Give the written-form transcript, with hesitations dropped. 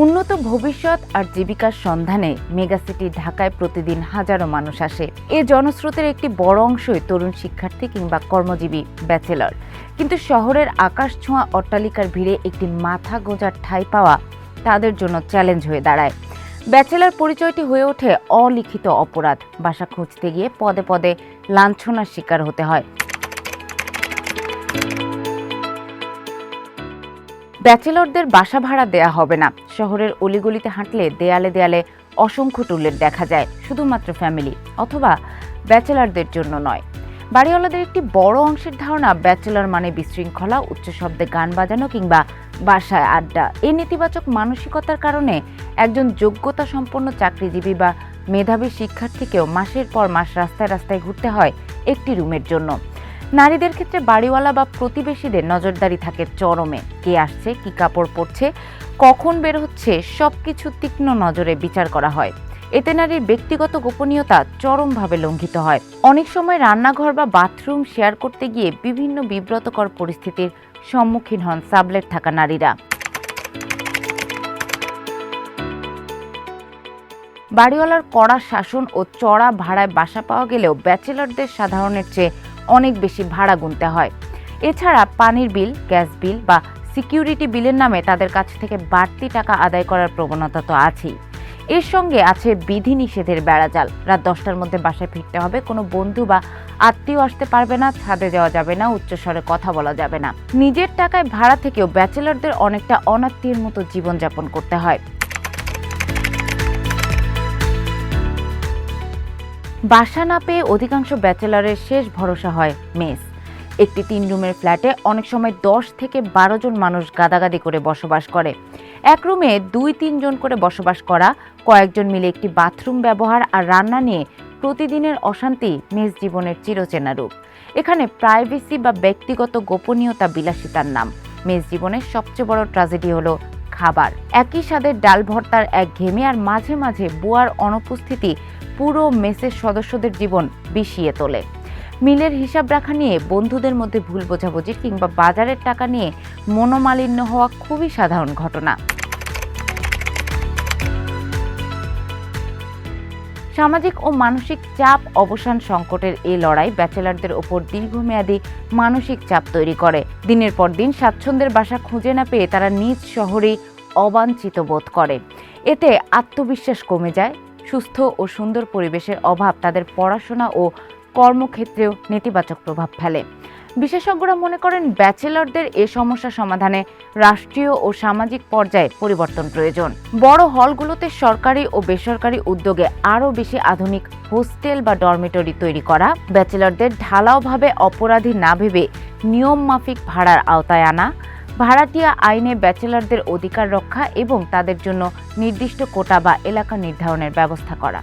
উন্নত ভবিষ্যৎ আর জীবিকার সন্ধানে মেগাসিটি ঢাকায় প্রতিদিন হাজারো মানুষ আসে। এ জনস্রোতের একটি বড় অংশই তরুণ শিক্ষার্থী কিংবা কর্মজীবী ব্যাচেলর। কিন্তু শহরের আকাশ ছোঁয়া অট্টালিকার ভিড়ে একটি মাথা গোঁজার ঠাঁই পাওয়া তাদের জন্য চ্যালেঞ্জ হয়ে দাঁড়ায়। ব্যাচেলর পরিচয়টি হয়ে ওঠে অলিখিত অপরাধ। বাসা খুঁজতে গিয়ে পদে পদে লাঞ্ছনার শিকার হতে হয়। ব্যাচেলরদের বাসা ভাড়া দেয়া হবে না। শহরের অলিগলিতে হাঁটলে দেয়ালে দেয়ালে অসংখ্য টুলেট দেখা যায়, শুধুমাত্র ফ্যামিলি অথবা ব্যাচেলরদের জন্য নয়। বাড়িওয়ালাদের একটি বড় অংশের ধারণা ব্যাচেলর মানে বিশৃঙ্খলা, উচ্চ শব্দে গান বাজানো কিংবা বাসায় আড্ডা। এই নেতিবাচক মানসিকতার কারণে একজন যোগ্যতা সম্পন্ন চাকরিজীবী বা মেধাবী শিক্ষার্থীকেও মাসের পর মাস রাস্তায় রাস্তায় ঘুরতে হয় একটি রুমের জন্য। নারীদের ক্ষেত্রে বাড়িওয়ালা বা প্রতিবেশীদের নজরদারি থাকে চরমে। কে আসছে, কি কাপড় পরছে, কখন বের হচ্ছে, সবকিছু তীক্ষ্ণ নজরে বিচার করা হয়। এতে নারীর ব্যক্তিগত গোপনীয়তা চরমভাবে লঙ্ঘিত হয়। অনেক সময় রান্নাঘর বা বাথরুম শেয়ার করতে গিয়ে বিভিন্ন বিব্রতকর পরিস্থিতির সম্মুখীন হন সাবলেট থাকা নারীরা। বাড়িওয়ালার কড়া শাসন ও চড়া ভাড়ায় বাসা পাওয়া গেলেও ব্যাচেলরদের সাধারণের চেয়ে অনেক বেশি ভাড়া গুনতে হয়। এছাড়া পানির বিল, গ্যাস বিল বা সিকিউরিটি বিলের নামে তাদের কাছ থেকে বাড়তি টাকা আদায় করার প্রবণতা তো আছেই। এর সঙ্গে আছে বিধিনিষেধের বেড়াজাল। রাত 10টার মধ্যে বাসায় ফিরতে হবে, কোনো বন্ধু বা আত্মীয় আসতে পারবে না, ছাদে যাওয়া যাবে না, উচ্চস্বরে কথা বলা যাবে না। নিজের টাকায় ভাড়া থেকেও ব্যাচেলরদের অনেকটা অনাত্মীয়ের মতো জীবনযাপন করতে হয়। বাসা না পেয়ে অধিকাংশ ব্যাচেলরের শেষ ভরসা হয় মেস। একটি 3 রুমের ফ্ল্যাটে অনেক সময় 10 থেকে 12 জন মানুষ গাদাগাদি করে বসবাস করে। এক রুমে 2-3 জন করে বসবাস করা, কয়েকজন মিলে একটি বাথরুম ব্যবহার আর রান্না নিয়ে প্রতিদিনের অশান্তি মেস জীবনের চিরচেনা রূপ। এখানে প্রাইভেসি বা ব্যক্তিগত গোপনীয়তা বিলাসিতার নাম। মেস জীবনের সবচেয়ে বড় ট্র্যাজেডি হলো খাবার। একই স্বাদের ডাল ভর্তার একঘেয়েমি আর মাঝে মাঝে বুয়ার অনুপস্থিতি পুরো মেসের সদস্যদের জীবন বিষিয়ে তোলে। মিলের হিসাব রাখা নিয়ে বন্ধুদের মধ্যে ভুল বোঝাবুঝি কিংবা বাজারের টাকা নিয়ে মনোমালিন্য হওয়া খুবই সাধারণ ঘটনা। সামাজিক ও মানসিক চাপ অবসান সংকটের এই লড়াই ব্যাচেলরদের ওপর দীর্ঘমেয়াদী মানসিক চাপ তৈরি করে। দিনের পর দিন স্বাচ্ছন্দ্যের বাসা খুঁজে না পেয়ে তারা নিজ শহরেই অবাঞ্ছিত বোধ করে। এতে আত্মবিশ্বাস কমে যায়। সুস্থ ও সুন্দর পরিবেশের অভাব তাদের পড়াশোনা ও কর্মক্ষেত্রেও নেতিবাচক প্রভাব ফেলে। বিশেষজ্ঞরা মনে করেন ব্যাচেলরদের এ সমস্যা সমাধানে রাষ্ট্রীয় ও সামাজিক পর্যায়ে পরিবর্তন প্রয়োজন। বড় হলগুলোতে সরকারি ও বেসরকারি উদ্যোগে আরও বেশি আধুনিক হোস্টেল বা ডরমিটরি তৈরি করা, ব্যাচেলরদের ঢালাওভাবে অপরাধী না ভেবে নিয়ম মাফিক ভাড়ার আওতায় আনা, ভাড়াটিয়া আইনে ব্যাচেলরদের অধিকার রক্ষা এবং তাদের জন্য নির্দিষ্ট কোটা বা এলাকা নির্ধারণের ব্যবস্থা করা।